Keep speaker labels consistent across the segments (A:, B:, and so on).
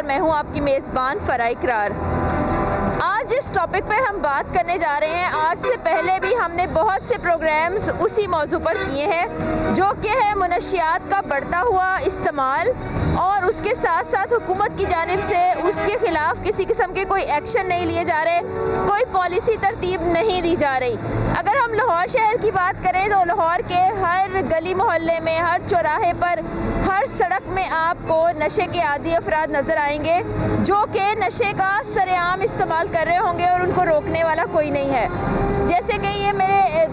A: और मैं हूं आपकी मेज़बान फ़रा इकरार। आज इस टॉपिक पे हम बात करने जा रहे हैं। आज से पहले भी हमने बहुत से प्रोग्राम्स उसी मौजू पर किए हैं, जो कि है मुनशियात का बढ़ता हुआ इस्तेमाल और उसके साथ साथ हुकूमत की जानिब से उसके ख़िलाफ़ किसी किस्म के कोई एक्शन नहीं लिए जा रहे, कोई पॉलिसी तरतीब नहीं दी जा रही। अगर हम लाहौर शहर की बात करें तो लाहौर के हर गली मोहल्ले में, हर चौराहे पर, हर सड़क में आपको नशे के आदी अफराद नज़र आएंगे, जो कि नशे का सरेआम इस्तेमाल कर रहे होंगे और उनको रोकने वाला कोई नहीं है। जैसे कि ये मेरे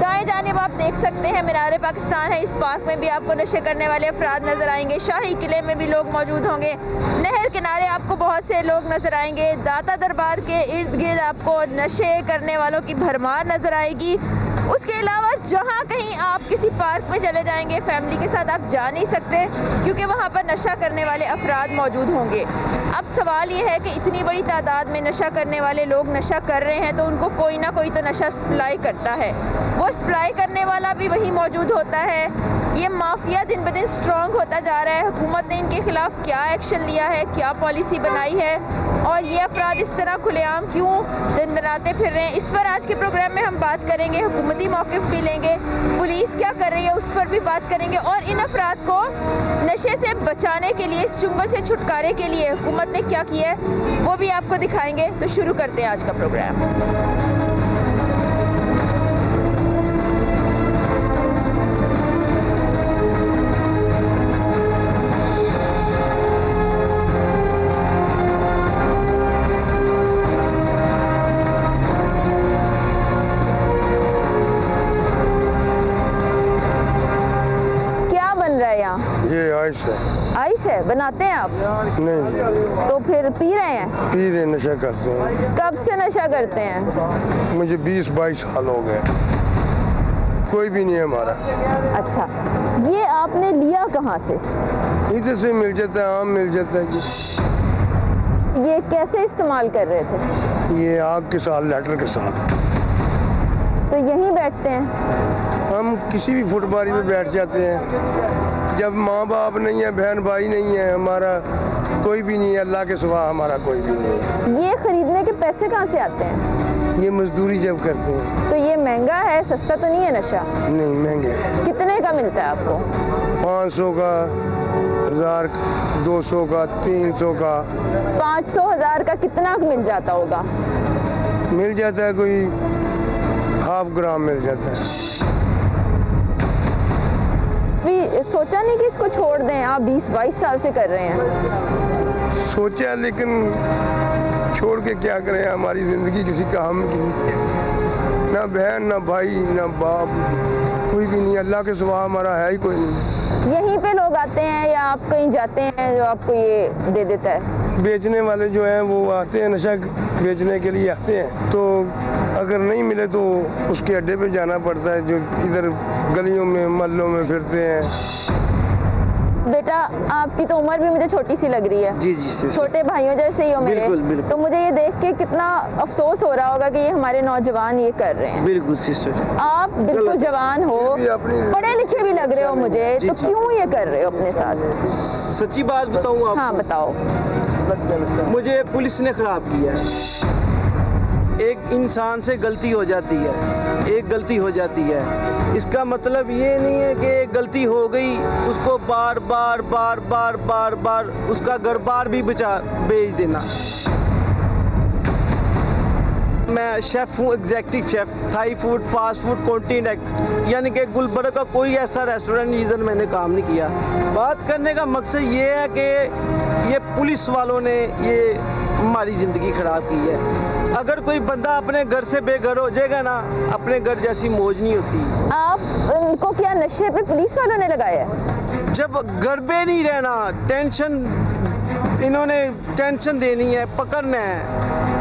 A: दाएं जानिब आप देख सकते हैं मीनार पाकिस्तान है, इस पार्क में भी आपको नशे करने वाले अफराद नज़र आएंगे। शाही किले में भी लोग मौजूद होंगे। नहर किनारे आपको बहुत से लोग नज़र आएंगे। दाता दरबार के इर्द गिर्द आपको नशे करने वालों की भरमार नज़र आएगी। उसके अलावा जहाँ कहीं आप किसी पार्क में चले जाएंगे फैमिली के साथ, आप जा नहीं सकते क्योंकि वहाँ पर नशा करने वाले अफराद मौजूद होंगे। अब सवाल ये है कि इतनी बड़ी तादाद में नशा करने वाले लोग नशा कर रहे हैं तो उनको कोई ना कोई तो नशा सप्लाई करता है। वो सप्लाई करने वाला भी वहीं मौजूद होता है। ये माफिया दिन ब दिन स्ट्रॉन्ग होता जा रहा है। हुकूमत ने इनके खिलाफ क्या एक्शन लिया है, क्या पॉलिसी बनाई है और ये अफराद इस तरह खुलेआम क्यों दिन-दनाते फिर रहे हैं, इस पर आज के प्रोग्राम में हम बात करेंगे। हुकूमती मौक़िफ़ भी लेंगे, पुलिस क्या कर रही है उस पर भी बात करेंगे और इन अफराद को नशे से बचाने के लिए, इस चुंगल से छुटकारे के लिए हुकूमत ने क्या किया है वो भी आपको दिखाएंगे। तो शुरू करते हैं आज का प्रोग्राम।
B: ये आइस है।
A: आइस है, बनाते हैं आप?
B: नहीं।
A: तो फिर पी रहे हैं?
B: पी रहे, नशा करते हैं।
A: कब से नशा करते हैं?
B: मुझे 20-22 साल हो गए, कोई भी नहीं है हमारा।
A: अच्छा, ये आपने लिया कहाँ से?
B: इधर से मिल जाता है, आम मिल जाता है जी।
A: ये कैसे इस्तेमाल कर रहे थे?
B: ये आग के साथ, लेटर के साथ।
A: तो यहीं बैठते हैं?
B: हम किसी भी फुटबारी पे बैठ जाते हैं। जब माँ बाप नहीं है, बहन भाई नहीं है, हमारा कोई भी नहीं है, अल्लाह के सिवा हमारा कोई भी नहीं है।
A: ये खरीदने के पैसे कहाँ से आते हैं?
B: ये मजदूरी जब करते हैं।
A: तो ये महंगा है, सस्ता तो नहीं है नशा?
B: नहीं, महंगा है।
A: कितने का मिलता है आपको?
B: 500 का, 1000, 200 का, 300 का।
A: 500, 1000 का कितना मिल जाता होगा?
B: मिल जाता है कोई ½ ग्राम मिल जाता है।
A: भी सोचा नहीं कि इसको छोड़ दें? आप 20-22 साल से कर रहे हैं।
B: सोचा, लेकिन छोड़ के क्या करें, हमारी ज़िंदगी किसी काम की नहीं है। ना बहन, ना भाई, ना बाप, कोई भी नहीं, अल्लाह के सिवा हमारा है ही कोई नहीं।
A: यहीं पे लोग आते हैं या आप कहीं जाते हैं जो आपको ये दे देता है?
B: बेचने वाले जो हैं वो आते हैं, नशा बेचने के लिए आते हैं। तो अगर नहीं मिले तो उसके अड्डे पे जाना पड़ता है, जो इधर गलियों में, मोहल्लों में फिरते हैं।
A: बेटा, आपकी तो उम्र भी मुझे छोटी सी लग रही है।
C: जी जी,
A: छोटे भाइयों जैसे ही हो मेरे।
C: बिल्कुल, बिल्कुल।
A: तो मुझे ये देख के कितना अफसोस हो रहा होगा कि ये हमारे नौजवान ये कर रहे हैं।
C: बिल्कुल सिस्टर,
A: आप बिल्कुल जवान हो, पढ़े लिखे भी लग रहे हो मुझे, तो क्यों ये कर रहे हो अपने साथ?
C: सच्ची बात बताऊँ आपको?
A: हाँ बताओ।
C: मुझे पुलिस ने खराब किया है। एक इंसान से गलती हो जाती है, एक गलती हो जाती है, इसका मतलब ये नहीं है कि एक गलती हो गई उसको बार बार बार बार बार बार उसका घर बार भी बेच देना। मैं शेफ़ हूँ, executive chef, Thai food, fast food, continent, यानी कि गुलबर्ग का कोई ऐसा रेस्टोरेंट जिधर मैंने काम नहीं किया। बात करने का मकसद ये है कि ये पुलिस वालों ने ये हमारी ज़िंदगी ख़राब की है। अगर कोई बंदा अपने घर से बेघर हो जाएगा ना, अपने घर जैसी मौज नहीं होती।
A: आप उनको क्या नशे पे पुलिस वालों ने लगाया है?
C: जब घर पे नहीं रहना, टेंशन, इन्होंने टेंशन देनी है, पकड़ना है,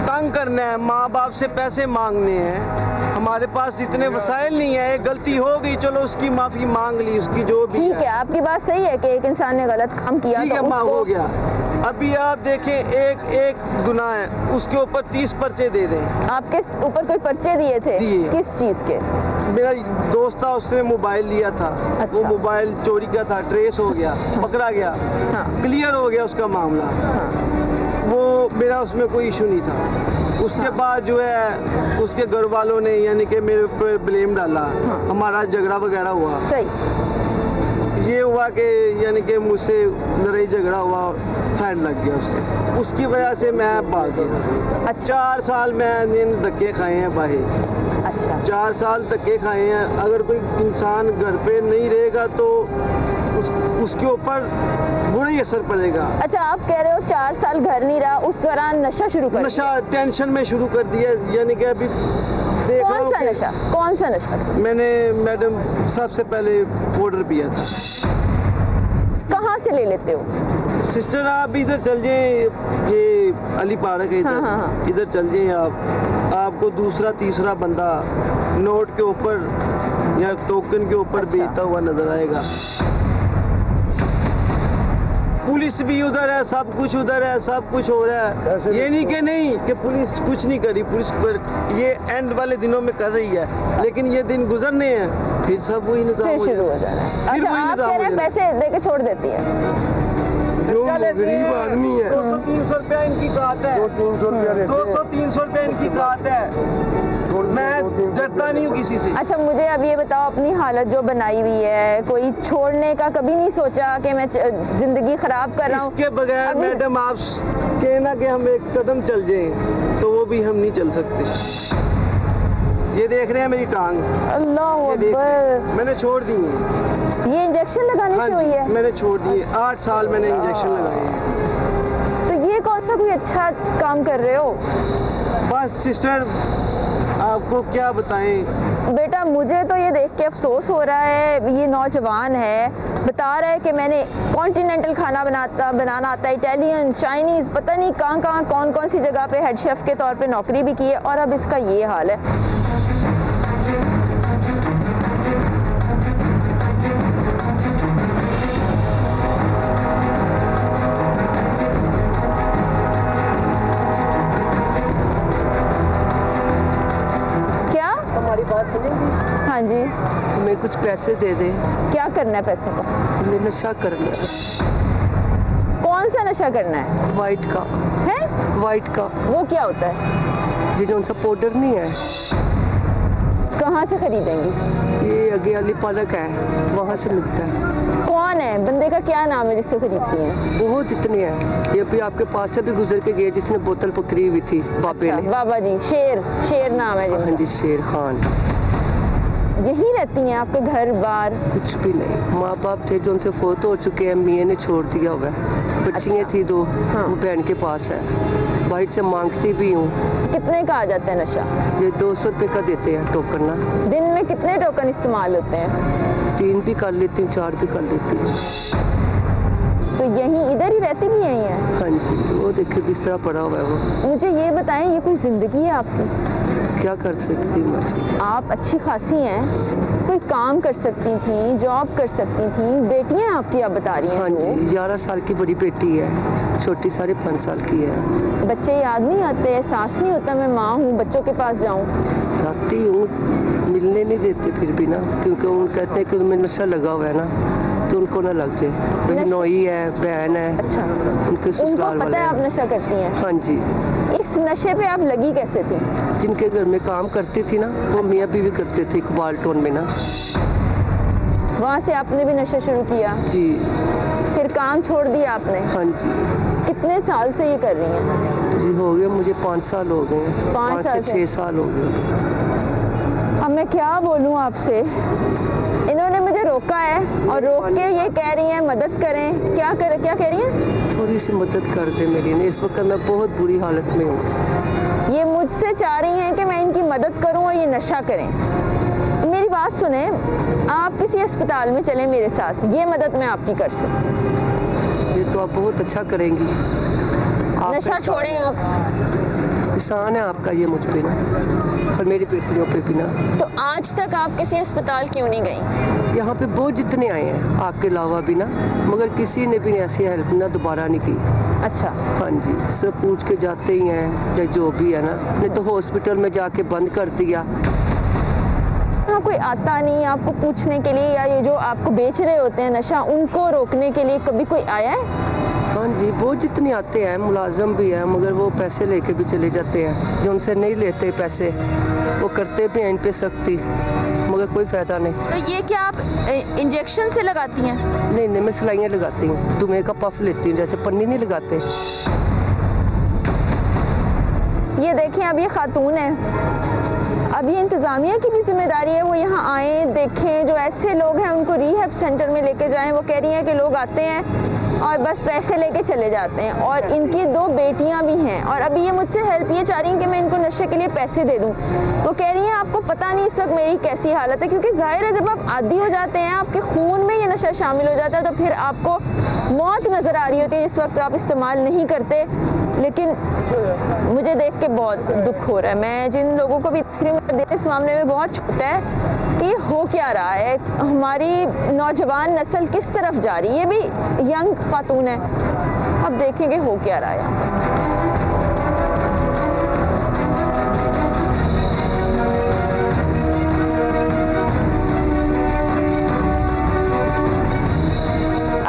C: तंग करना है, माँ बाप से पैसे मांगने हैं। हमारे पास इतने वसाइल नहीं है। एक गलती हो गई, चलो उसकी माफ़ी मांग ली, उसकी जो भी
A: ठीक है। आपकी बात सही है कि एक इंसान ने गलत काम किया
C: तो
A: उसको
C: हो गया, अभी आप देखें एक गुनाह है, उसके ऊपर 30 पर्चे दे दें।
A: आपके ऊपर कोई पर्चे दिए थे?
C: दिए।
A: किस चीज़ के?
C: मेरा दोस्त था, उसने मोबाइल लिया था।
A: अच्छा।
C: वो मोबाइल चोरी का था, ट्रेस हो गया, पकड़ा गया,
A: हाँ।
C: क्लियर हो गया उसका मामला।
A: हाँ।
C: वो मेरा उसमें कोई इशू नहीं था। उसके बाद जो है उसके घर वालों ने यानी कि मेरे ऊपर ब्लेम डाला। हमारा झगड़ा वगैरह हुआ।
A: सही।
C: ये हुआ कि यानी कि मुझसे लड़ाई झगड़ा हुआ, फाइन लग गया उससे, उसकी वजह से मैं भाग गया।
A: अच्छा।
C: 4 साल मैंने धक्के खाए हैं बाहर।
A: अच्छा।
C: 4 साल धक्के खाए हैं। अगर कोई इंसान घर पे नहीं रहेगा तो उसके ऊपर बुरा ही असर पड़ेगा।
A: अच्छा, आप कह रहे हो 4 साल घर नहीं रहा, उस दौरान नशा शुरू कर
C: नशा टेंशन में शुरू कर दिया। यानी कि अभी देख रहा
A: कौन
C: हूँ
A: सा
C: कि
A: नशा? कौन सा नशा?
C: मैंने मैडम सबसे पहले पाउडर पिया था।
A: कहाँ से ले लेते हो?
C: सिस्टर आप इधर चल जाएं, ये अली पार्क है इधर।
A: हाँ।
C: इधर चल जाएं आप, आपको दूसरा तीसरा बंदा नोट के ऊपर या टोकन के ऊपर
A: अच्छा।
C: बेचता हुआ नजर आएगा। पुलिस भी उधर है, सब कुछ उधर है, सब कुछ हो रहा है। ये नहीं कि पुलिस कुछ नहीं करी, पुलिस पर ये एंड वाले दिनों में कर रही है, लेकिन ये दिन गुजरने हैं फिर सब वही निजाम
A: फिर
C: हो
A: शुरू हो
C: जाएगा।
A: जाना है।
C: फिर
A: अच्छा,
C: वही
A: आप
C: निजाम
A: कह
C: हो
A: रहे हैं
C: जाएगा।
A: पैसे दे के छोड़ देती है?
B: जो गरीब आदमी है
C: 200-300 रुपया इनकी काट है।
B: 200-300 रुपया लेते हैं।
C: 200-300 रुपया इनकी काट है। मैं डरता नहीं हूँ किसी से।
A: अच्छा, मुझे अब ये बताओ, अपनी हालत जो बनाई हुई है, कोई छोड़ने का कभी नहीं सोचा कि मैं जिंदगी खराब कर रहा हूँ?
C: इसके बगैर
A: अभी-
C: मैडम आप कहना कि हम एक कदम चल जाएं तो वो भी हम नहीं चल सकते। ये देख रहे हैं मेरी टांग,
A: अल्लाह
C: ये देख रहे हैं।
A: अकबर।
C: मैंने छोड़ दी है।
A: ये इंजेक्शन लगाने
C: हाँ
A: से हुई है?
C: जी, मैंने छोड़ दी है। 8 साल मैंने इंजेक्शन लगाए हैं।
A: तो ये कौन सा कोई अच्छा काम कर रहे हो?
C: बस सिस्टर आपको क्या बताएं।
A: बेटा, मुझे तो ये देख के अफसोस हो रहा है। ये नौजवान है, बता रहा है कि मैंने कॉन्टिनेंटल खाना बनाना आता है, इटालियन, चाइनीज़, पता नहीं कहाँ कौन सी जगह पे हेड शेफ़ के तौर पे नौकरी भी की है, और अब इसका ये हाल है। क्या?
D: हमारी बात सुनेंगी?
A: हाँ जी।
D: हमें कुछ पैसे दे दें,
A: क्या करना है पैसे को?
D: हमें नशा करना है।
A: कौन सा नशा करना है?
D: वाइट का।
A: है?
D: वाइट का
A: वो क्या होता है?
D: जिन्होंने सा पाउडर नहीं है,
A: कहाँ से खरीदेंगी?
D: ये आगे वाली पालक है, वहाँ से मिलता है।
A: कौन है? बंदे का क्या नाम है जिससे खरीदती हैं?
D: बहुत जितने हैं, ये भी आपके पास से भी गुजर के गए जिसने बोतल पकड़ी हुई थी बाबे
A: अच्छा,
D: ने।
A: बाबा जी, शेर नाम है
D: हाँ
A: जिनका।
D: जी, शेर खान।
A: यही रहती हैं आपके घर बार?
D: कुछ भी नहीं, माँ बाप थे जो उनसे फोत हो चुके हैं, मियाँ ने छोड़ दिया हुआ है। बच्चियाँ थी 2, वो बहन के पास है, बाहर से मांगती भी हूँ।
A: कितने का आ जाता है नशा?
D: ये 200 रुपये का देते हैं टोकन ना।
A: दिन में कितने टोकन इस्तेमाल होते हैं?
D: 3 भी कर लेती हूँ, 4 भी कर लेती हूँ।
A: तो यहीं इधर ही रहती भी यहीं है?
D: हाँ जी, वो देखिए बिस्तरा पड़ा हुआ है वो।
A: मुझे ये बताएं, ये कोई ज़िंदगी है आपकी?
D: क्या कर सकती हूँ मैं?
A: आप अच्छी खासी हैं, कोई काम कर सकती थी, जॉब कर सकती थी, बेटियां आपकी आप बता रही हैं?
D: हाँ जी, 11 साल की बड़ी बेटी है, छोटी 5.5 साल की है।
A: बच्चे याद नहीं आते? एहसास नहीं होता मैं माँ हूँ, बच्चों के पास जाऊँ?
D: जाती हूँ, मिलने नहीं देते फिर भी ना, क्योंकि उन कहते हैं कि उनमें नशा लगा हुआ है ना, तो उनको ना लग जाए। बहनोई है, बहन है,
A: अच्छा,
D: उनके
A: उनको
D: ससुराल वाले
A: पता है आप
D: हैं।
A: नशा करती हैं?
D: हाँ जी,
A: इस नशे पे आप लगी कैसे थी?
D: जिनके घर में काम करती थी ना, वो मियाँ बीवी करते थे इकबाल टोन में ना।
A: वहाँ से आपने भी नशा शुरू किया?
D: जी
A: फिर काम छोड़ दिया आपने?
D: हाँ जी।
A: कितने साल से ये कर रही हैं?
D: जी हो गए मुझे 5 साल हो गए, 5
A: साल
D: से 6 साल हो गए।
A: अब मैं क्या बोलूँ आपसे, इन्होंने मुझे रोका है और रोक के ये कह रही हैं मदद करें। क्या कह रही हैं?
D: थोड़ी सी मदद कर दे मेरी ने, इस वक्त मैं बहुत बुरी हालत में हूँ।
A: ये मुझसे चाह रही हैं कि मैं इनकी मदद करूं और ये नशा करें। मेरी बात सुने, आप किसी अस्पताल में चलें मेरे साथ, ये मदद मैं आपकी कर सकूं।
D: ये तो आप बहुत अच्छा करेंगी। आप
A: नशा छोड़ें आप।
D: एहसान है आपका ये मुझ पे ना, और मेरी बेटियों पे भी ना।
A: तो आज तक आप किसी अस्पताल क्यों नहीं गई?
D: यहाँ पे बहुत जितने आए हैं आपके अलावा भी ना, मगर किसी ने भी ऐसी हेल्प ना दोबारा नहीं की।
A: अच्छा,
D: हाँ जी, सब पूछ के जाते ही हैं, चाहे जो भी है ना, नहीं तो हॉस्पिटल में जाके बंद कर दिया।
A: यहाँ कोई आता नहीं आपको पूछने के लिए, या ये जो आपको बेच रहे होते हैं नशा, उनको रोकने के लिए कभी कोई आया है?
D: हाँ जी, बहुत जितने आते हैं, मुलाजम भी हैं, मगर वो पैसे लेके भी चले जाते हैं। जो उनसे नहीं लेते पैसे, वो करते भी हैं इन पे सख्ती, मगर कोई फ़ायदा नहीं।
A: तो ये क्या आप इंजेक्शन से लगाती हैं?
D: नहीं नहीं, मैं सिलाइयाँ लगाती हूँ, धुएं का पफ लेती हूँ, जैसे पन्नी नहीं लगाते।
A: ये देखें, अब ये खातून है, अब ये इंतज़ामिया की भी जिम्मेदारी है, वो यहाँ आए, देखें, जो ऐसे लोग हैं उनको रिहैब सेंटर में लेके जाएं। वो कह रही हैं कि लोग आते हैं और बस पैसे लेके चले जाते हैं, और इनकी 2 बेटियां भी हैं, और अभी ये मुझसे हेल्प ये चाह रही हैं कि मैं इनको नशे के लिए पैसे दे दूं। वो कह रही हैं आपको पता नहीं इस वक्त मेरी कैसी हालत है, क्योंकि जाहिर है जब आप आदी हो जाते हैं, आपके खून में ये नशा शामिल हो जाता है, तो फिर आपको मौत नज़र आ रही होती है जिस वक्त आप इस्तेमाल नहीं करते। लेकिन मुझे देख के बहुत दुख हो रहा है। मैं जिन लोगों को भी दिल इस मामले में बहुत छोटा है कि हो क्या रहा है, हमारी नौजवान नस्ल किस तरफ जा रही है। ये भी यंग खातून है, अब देखेंगे हो क्या रहा है यहाँ पर।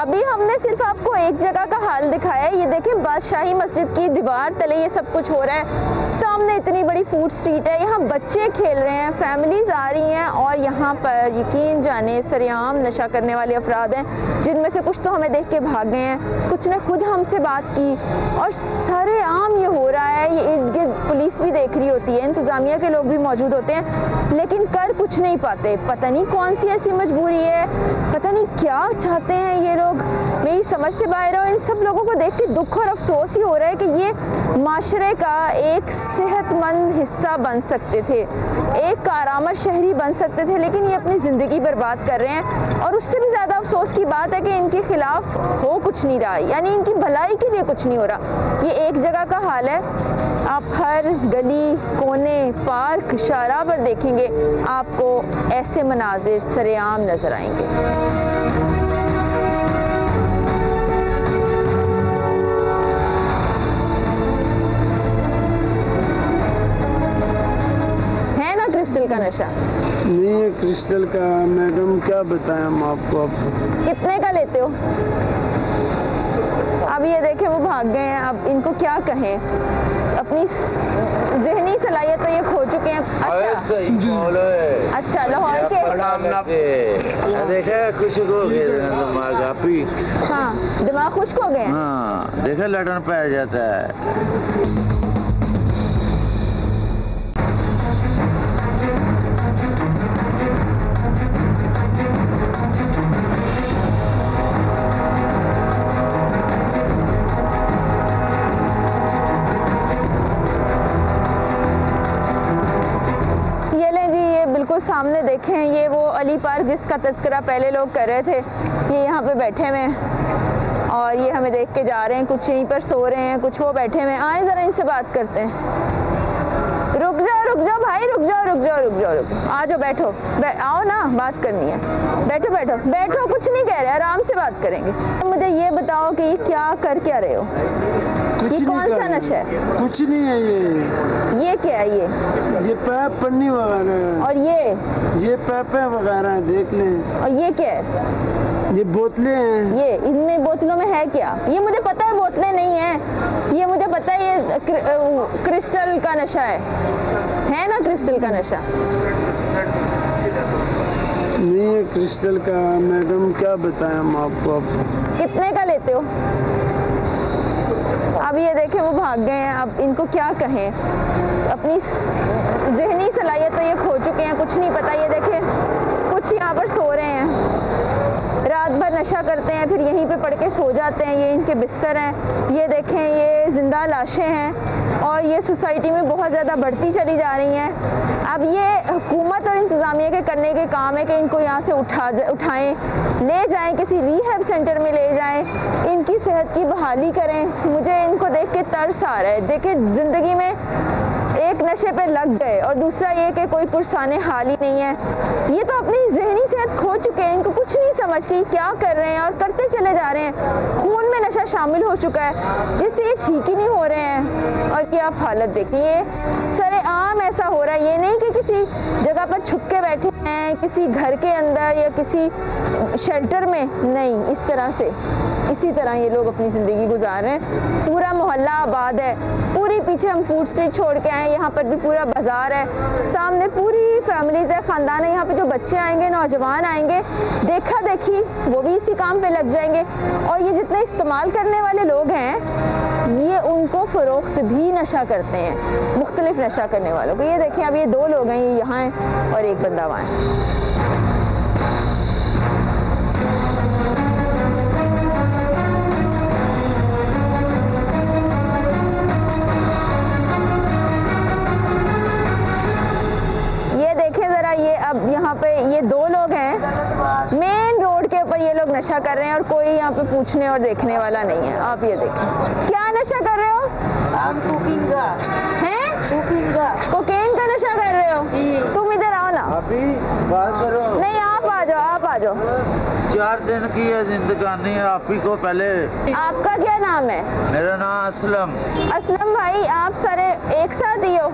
A: अभी हमने सिर्फ आपको एक जगह का हाल दिखाया है। ये देखें, बादशाही मस्जिद की दीवार तले ये सब कुछ हो रहा है। सामने इतनी बड़ी फूड स्ट्रीट है, यहाँ बच्चे खेल रहे हैं, फैमिलीज आ रही हैं, और यहाँ पर यकीन जाने सरेआम नशा करने वाले अफराद हैं, जिनमें से कुछ तो हमें देख के भाग गए हैं, कुछ ने खुद हमसे बात की, और सरेआम ये हो रहा है। ये इर्द गिर्द पुलिस भी देख रही होती है, इंतज़ामिया के लोग भी मौजूद होते हैं, लेकिन कर कुछ नहीं पाते। पता नहीं कौन सी ऐसी मजबूरी है, पता नहीं क्या चाहते हैं ये लोग, मेरी समझ से बाहर है। इन सब लोगों को देख के दुख और अफसोस ही हो रहा है कि ये माशरे का एक सेहतमंद हिस्सा बन सकते थे, एक कारामद शहरी बन सकते थे, लेकिन ये अपनी ज़िंदगी बर्बाद कर रहे हैं। और उससे भी ज़्यादा अफसोस की बात है कि इनके खिलाफ हो कुछ नहीं रहा, यानी इनकी भलाई के लिए कुछ नहीं हो रहा। ये एक जगह का हाल है, आप हर गली, कोने, पार्क, शारा पर देखेंगे, आपको ऐसे मनाजिर सरेआम नज़र आएंगे। क्रिस्टल का नशा
E: नहीं है, क्रिस्टल का मैडम क्या बताएं हम आपको।
A: कितने का लेते हो? अब ये देखें, वो भाग गए हैं, अब इनको क्या कहें, अपनी ज़हनी सलाहियत तो ये खो चुके हैं। अच्छा, लाहौर के
F: देखे खुश हो गए दिमाग आपी।
A: हाँ, दिमाग खुश्क हो गए।
F: हाँ, देखे लटन पै जाता है।
A: सामने देखें, ये वो अली पार्क जिसका तज़किरा पहले लोग कर रहे थे, ये यहाँ पे बैठे हुए हैं, और ये हमें देख के जा रहे हैं। कुछ यहीं पर सो रहे हैं, कुछ वो बैठे हुए हैं। आए ज़रा इनसे बात करते हैं। रुक जाओ भाई, रुक जाओ, आ जाओ, बैठो, आओ ना, बात करनी है, बैठो, कुछ नहीं कह रहे, आराम से बात करेंगे। मुझे ये बताओ कि ये क्या कर क्या रहे हो? ये कौन सा नशा है?
E: कुछ नहीं है
A: ये क्या है?
E: ये पैप पन्नी वगैरह,
A: और ये
E: पैपे वगैरह देख लें।
A: और ये क्या है?
E: ये बोतलें हैं।
A: ये इनमें बोतलों में है क्या? ये मुझे पता है बोतलें नहीं है, ये मुझे पता है ये क्रिस्टल का नशा है ना? क्रिस्टल का नशा
E: नहीं है, क्रिस्टल का मैडम क्या बताएं हम आपको।
A: कितने का लेते हो? अब ये देखें, वो भाग गए हैं, अब इनको क्या कहें, अपनी ज़हनी सलाहियत तो ये खो चुके हैं, कुछ नहीं पता। ये देखें, कुछ यहाँ पर सो रहे हैं, रात भर नशा करते हैं, फिर यहीं पे पड़ के सो जाते हैं। ये इनके बिस्तर हैं। ये देखें, ये ज़िंदा लाशें हैं, और ये सोसाइटी में बहुत ज़्यादा बढ़ती चली जा रही हैं। अब ये हुकूमत और इंतज़ामिया के करने के काम है कि इनको यहाँ से उठाएं, ले जाएं, किसी रिहैब सेंटर में ले जाएं, इनकी सेहत की बहाली करें। मुझे इनको देख के तरस आ रहा है। देखें, ज़िंदगी में एक नशे पे लग गए, और दूसरा ये कि कोई पुरसाने हाल ही नहीं है। ये तो अपनी जहनी सेहत खो चुके हैं, इनको कुछ नहीं समझ कि क्या कर रहे हैं और करते चले जा रहे हैं। खून में नशा शामिल हो चुका है जिससे ये ठीक ही नहीं हो रहे हैं। और क्या आप हालत देखिए, सरेआम ऐसा हो रहा है। ये नहीं कि किसी जगह पर छुप के बैठे हैं, किसी घर के अंदर या किसी शेल्टर में, नहीं, इस तरह से इसी तरह ये लोग अपनी ज़िंदगी गुजार रहे हैं। पूरा मोहल्ला आबाद है, पूरी पीछे हम फूड स्ट्रीट छोड़ के आए, यहाँ पर भी पूरा बाजार है, सामने पूरी फैमिलीज़ है, ख़ानदान है। यहाँ पे जो बच्चे आएंगे, नौजवान आएंगे, देखा देखी वो भी इसी काम पे लग जाएंगे। और ये जितने इस्तेमाल करने वाले लोग हैं, ये उनको फ़रोख्त भी नशा करते हैं, मुख्तलिफ नशा करने वालों को। ये देखें, अब ये 2 लोग हैं, ये यहाँ हैं और एक बंदा वहाँ है। ये अब यहाँ पे ये 2 लोग हैं, मेन रोड के ऊपर ये लोग नशा कर रहे हैं और कोई यहाँ पे पूछने और देखने वाला नहीं है। आप ये देखें, क्या नशा कर रहे हो?
G: कुकिंग का
A: हैं?
G: कुकिंग का
A: कोकेन का नशा कर रहे हो? तुम इधर आओ ना।
C: अभी बात करो।
A: नहीं, आप आ जाओ, आप आ जाओ।
F: 4 दिन की है जिंदगानी, आप ही को पहले।
A: आपका क्या नाम है?
F: मेरा नाम असलम।
A: असलम भाई, आप सारे एक साथ ही हो?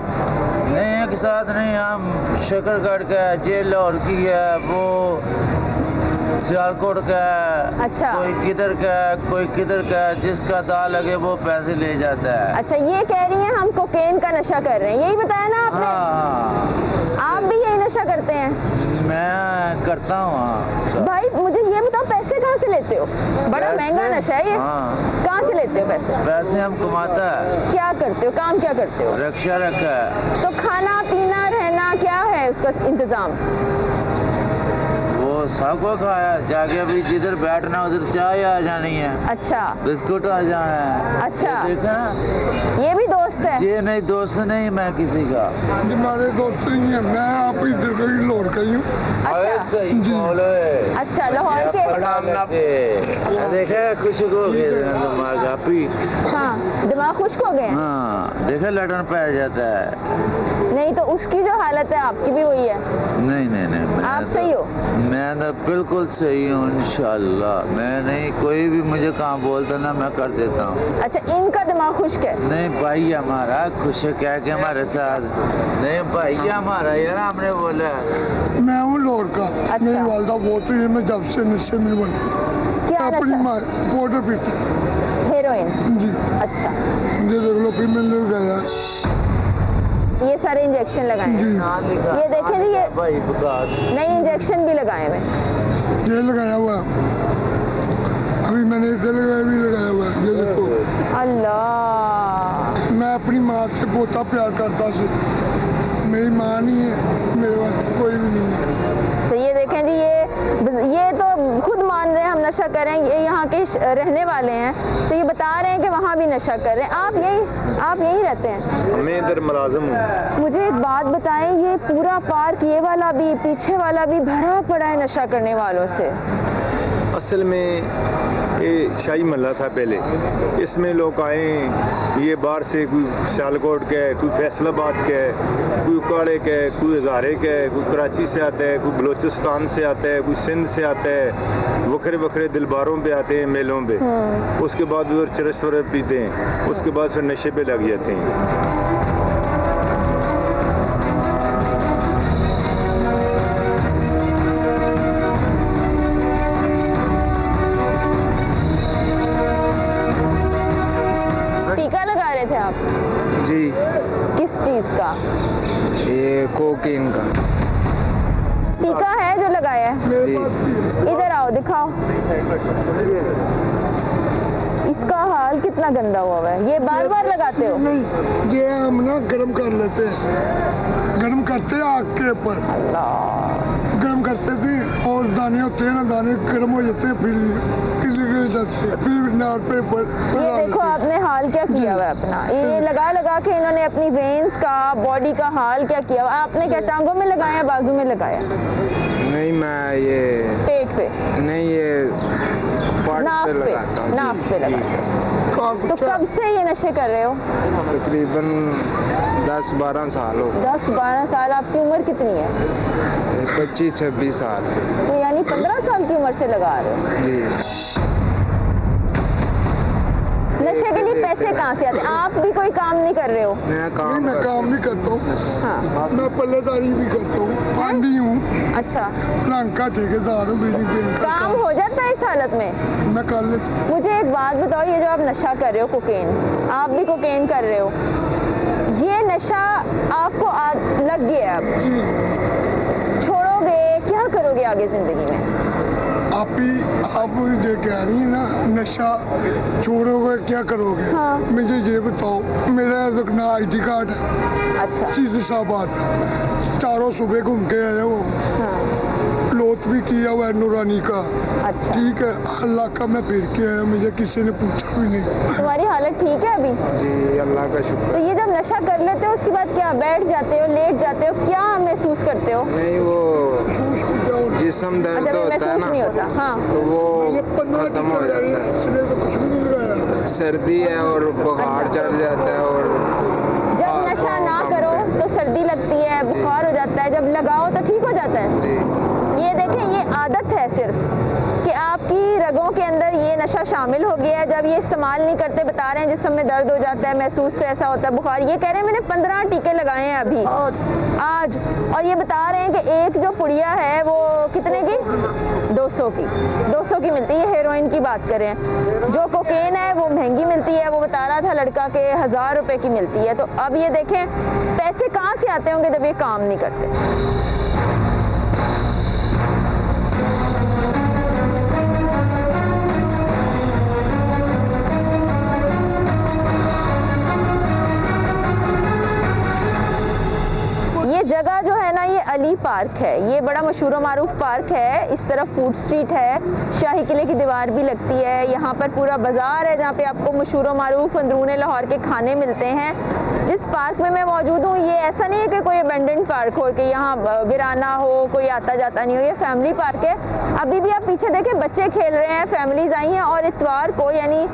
F: नहीं, एक साथ नहीं, हम शकरगढ़ का है, जेल लाहौर की है, वो सियालकोट का है।
A: अच्छा।
F: कोई किधर का है, कोई किधर का है, जिसका दाल लगे वो पैसे ले जाता है।
A: अच्छा, ये कह रही हैं हम कोकेन का नशा कर रहे हैं, यही बताया ना आपने?
F: हाँ,
A: आप भी यही नशा करते हैं?
F: मैं करता हूँ।
A: भाई मुझे ये बताओ, पैसे कहाँ से लेते हो? बड़ा महंगा नशा है ये।
F: हाँ।
A: कहाँ से लेते हो पैसे?
F: पैसे हम कमाता है।
A: क्या करते हो, काम क्या करते हो?
F: रक्षा रखा है।
A: तो खाना पीना रहना क्या है उसका इंतजाम?
F: वो सबको खाया, जाके अभी जिधर बैठना उधर चाय आ जानी है।
A: अच्छा।
F: बिस्कुट आ जाना है।
A: अच्छा।
F: ये देखा,
A: ये भी दोस्त है?
F: ये नहीं, दोस्त नहीं मैं किसी का।
B: हमारे दोस्त नहीं है, मैं आप इधर का ही लाहौर का ही हूँ।
F: अरे सही बोलो।
A: अच्छा, लाहौर के?
F: देखा खुशक हो गए दिमाग आप ही।
A: हाँ, दिमाग खुश्क हो गए?
F: हाँ, देखा लटन पड़ जाता है।
A: नहीं तो उसकी जो हालत है आपकी भी वही है?
F: नहीं नहीं नहीं,
A: आप सही हो?
F: मैं तो बिल्कुल सही हूँ इंशाल्लाह। मैं नहीं, कोई भी मुझे काम बोलता ना मैं कर देता हूँ।
A: अच्छा, इनका दिमाग खुश्क है?
F: नहीं भाई हमारा खुशक है कि हमारे साथ नहीं, भाई हमारा यार, हमने बोला।
B: मैं हूँ लाहौर का।
A: अच्छा।
B: मेरी वालदा बहुत हुई है, मैं जब से नशे में बनी।
A: क्या
B: अपनी
A: नशा?
B: माँ पाउडर पीती।
A: हेरोइन?
B: जी।
A: अच्छा।
B: ये देख लो, फिर मैंने गया,
A: ये सारे इंजेक्शन लगाए हैं? ये देखें जी, ये
F: भाई विकास
A: नई इंजेक्शन भी लगाए हैं।
B: ये लगाया हुआ, अभी मैंने इधर भी लगाया हुआ, ये देखो।
A: अल्लाह।
B: मैं अपनी माँ से बहुत प्यार करता से, मेरी माँ नहीं है, मेरे वास्ते कोई भी नहीं है।
A: तो ये देखें जी, ये तो खुद मान रहे हैं हम नशा कर रहे हैं, ये यहाँ के रहने वाले हैं, तो ये बता रहे हैं कि वहाँ भी नशा कर रहे हैं। आप यहीं रहते हैं?
H: मैं इधर मुलाजिम हूँ।
A: मुझे एक बात बताएं, ये पूरा पार्क, ये वाला भी, पीछे वाला भी भरा पड़ा है नशा करने वालों से।
H: असल में ये शाही महल्ला था पहले, इसमें लोग आए, ये बाहर से कोई सियालकोट के, कोई फैसलाबाद के, कोई उकाड़े के, कोई हज़ारे के, कोई कराची से आता है, कोई बलूचिस्तान से आता है, कोई सिंध से आता है, वखरे वखरे दिलबारों पे आते हैं, मेलों पे। उसके बाद उधर चरस वरस पीते हैं, उसके बाद फिर नशे पे लग जाते हैं।
A: टीका लगा रहे थे आप?
E: जी,
A: किस चीज़ का?
E: ये कोकीन का
A: टीका है जो लगाया है?
E: जी।
A: इधर आओ, दिखाओ। इसका हाल कितना गंदा हुआ है। ये बार बार लगाते हो?
B: नहीं, ये हम ना गर्म कर लेते हैं, गर्म करते हैं आग के ऊपर, गर्म करते थे और दाने होते हैं ना, दाने गर्म हो जाते हैं, फिर किसी के जाते हैं, फिर नार पे ऊपर।
A: ये देखो आपने हाल क्या किया हुआ है अपना। ये लगा लगा के इन्होंने अपनी वेन्स का, बॉडी का हाल क्या किया हुआ। आपने क्या टांगों में लगाया, बाजू में लगाया?
E: नहीं, मैं ये
A: पेट पे?
E: नहीं, ये पार्ट
A: नाफ
E: पे
A: पे?
E: लगाता हूँ।
A: नाफ पे लगाते हो। तो कब से ये नशे कर रहे हो?
E: तकरीबन 10-12 साल हो।
A: 10-12 साल। आपकी उम्र कितनी है?
E: 25-26 साल।
A: तो यानी 15 साल की उम्र से लगा रहे हो?
E: जी।
A: नशे के लिए पैसे कहाँ से आते हैं? आप भी कोई काम नहीं कर रहे हो?
E: मैं काम
B: भी करता हूँ।
A: हाँ।
B: मैं पल्लेदारी भी करता हूँ, आंधी हूँ।
A: अच्छा।
B: रंग का ठेकेदार हूँ, बिजली पेंट का
A: काम हो जाता है इस हालत में?
B: मैं कर लेता हूँ।
A: मुझे एक बात बताओ, ये जो आप नशा कर रहे हो, कोकेन, आप भी कोकेन कर रहे हो, ये नशा आपको लग गया है, अब छोड़ोगे क्या करोगे आगे जिंदगी में?
B: आप मुझे कह रही है ना, नशा छोड़ोगे क्या करोगे?
A: हाँ।
B: मुझे ये बताओ, मेरा ना ID कार्ड है।
A: अच्छा।
B: सीधी सा बात है, चारों सुबह घूम के आए वो।
A: हाँ।
B: लोट भी किया हुआ है नूरानी का।
A: अच्छा।
B: ठीक है, अल्लाह का मैं फिर के आया, मुझे किसी ने पूछा भी नहीं।
A: तुम्हारी हालत ठीक है अभी?
E: जी, अल्लाह का शुक्र।
A: तो ये जब नशा कर लेते हो उसके बाद क्या, बैठ जाते हो, लेट जाते हो, क्या महसूस करते हो?
E: नहीं, वो जिस्म दर्द होता है ना,
A: नहीं होता। हाँ।
E: तो वो खत्म हो जाता है।
B: तो कुछ भी नहीं लगाया।
E: सर्दी है और बुखार चढ़ जाता है। और
A: जब नशा ना करो तो सर्दी लगती है, बुखार हो जाता है, जब लगाओ तो ठीक हो जाता है।
E: जी।
A: ये देखें, ये आदत है सिर्फ कि आपकी रगों के अंदर ये नशा शामिल हो गया है। जब ये इस्तेमाल नहीं करते, बता रहे हैं जिस्म में दर्द हो जाता है, महसूस से ऐसा होता है, बुखार। ये कह रहे हैं मैंने 15 टीके लगाए हैं अभी आज। और ये बता रहे हैं कि एक जो पुड़िया है वो कितने की? 200 की मिलती है। हेरोइन की बात करें, जो कोकेन है वो महंगी मिलती है। वो बता रहा था लड़का के 1000 रुपए की मिलती है। तो अब ये देखें पैसे कहाँ से आते होंगे जब ये काम नहीं करते। ये जगह जो है ना, ये अली पार्क है। ये बड़ा मशहूर व मारूफ पार्क है। इस तरफ फूड स्ट्रीट है, शाही किले की दीवार भी लगती है। यहाँ पर पूरा बाज़ार है जहाँ पे आपको मशहूर व मारूफ अंदरूने लाहौर के खाने मिलते हैं। जिस पार्क में मैं मौजूद हूँ, ये ऐसा नहीं है कि कोई अबेंडेंट पार्क हो, कि यहाँ वीराना हो, कोई आता जाता नहीं हो। ये फैमिली पार्क है। अभी भी आप पीछे देखें, बच्चे खेल रहे हैं, फैमिलीज आई हैं। और इतवार को यानी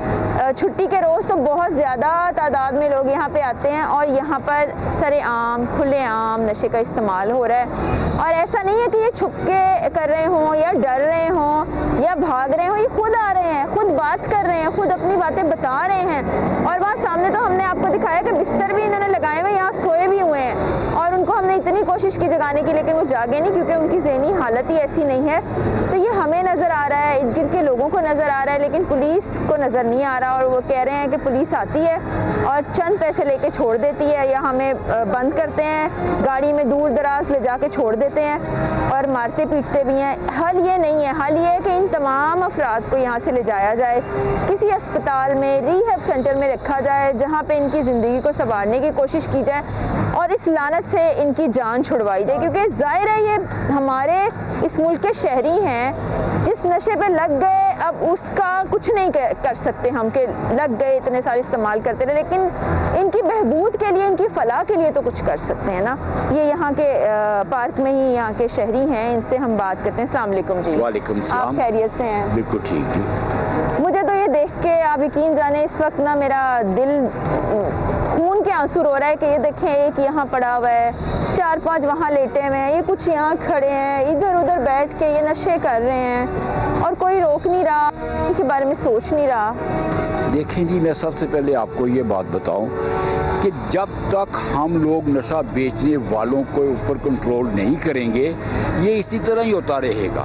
A: छुट्टी के रोज़ तो बहुत ज़्यादा तादाद में लोग यहाँ पे आते हैं। और यहाँ पर सरेआम खुलेआम नशे का इस्तेमाल हो रहा है। और ऐसा नहीं है कि ये छुप के कर रहे हों या डर रहे हों या भाग रहे हों। ये खुद आ रहे हैं, खुद बात कर रहे हैं, खुद अपनी बातें बता रहे हैं। और वहाँ सामने तो हमने आपको दिखाया कि बिस्तर भी इन्होंने लगाए हुए, यहाँ सोए भी हुए हैं। और उनको हमने इतनी कोशिश की जगाने की, लेकिन वो जागे नहीं, क्योंकि उनकी ज़हनी हालत ही ऐसी नहीं है। तो ये हमें नज़र आ रहा है, इर्द गिर्द के लोगों को नज़र आ रहा है, लेकिन पुलिस को नज़र नहीं आ रहा। और वो कह रहे हैं कि पुलिस आती है और चंद पैसे लेके छोड़ देती है, या हमें बंद करते हैं, गाड़ी में दूर दराज ले जाके छोड़ देते हैं और मारते पीटते भी हैं। हल ये नहीं है। हल ये है कि इन तमाम अफराद को यहाँ से ले जाया जाए, किसी अस्पताल में, रिहैब सेंटर में रखा जाए, जहाँ पे इनकी ज़िंदगी को संवारने की कोशिश की जाए और इस लानत से इनकी जान छुड़वाई जाए। क्योंकि ज़ाहिर है ये हमारे इस मुल्क के शहरी हैं, जिस नशे पे लग गए अब उसका कुछ नहीं कर सकते हम, कि लग गए इतने सारे इस्तेमाल करते रहे, लेकिन इनकी बहबूद के लिए, इनकी फलाह के लिए तो कुछ कर सकते हैं ना। ये यहाँ के पार्क में ही यहाँ के शहरी हैं, इनसे हम बात करते हैं। अस्सलाम वालेकुम जी।
F: वालेकुम सलाम।
A: आप खैरियत से हैं?
F: बिल्कुल ठीक है।
A: मुझे तो ये देख के आप यकीन जाने, इस वक्त ना मेरा दिल खून के आंसू रो रहा है कि ये देखें, एक यहाँ पड़ा हुआ है, 4-5 वहाँ लेटे हुए हैं, ये कुछ यहाँ खड़े हैं, इधर उधर बैठ के ये नशे कर रहे हैं और कोई रोक नहीं रहा, इनके बारे में सोच नहीं रहा।
I: देखें जी, मैं सबसे पहले आपको ये बात बताऊं कि जब तक हम लोग नशा बेचने वालों के ऊपर कंट्रोल नहीं करेंगे, ये इसी तरह ही होता रहेगा।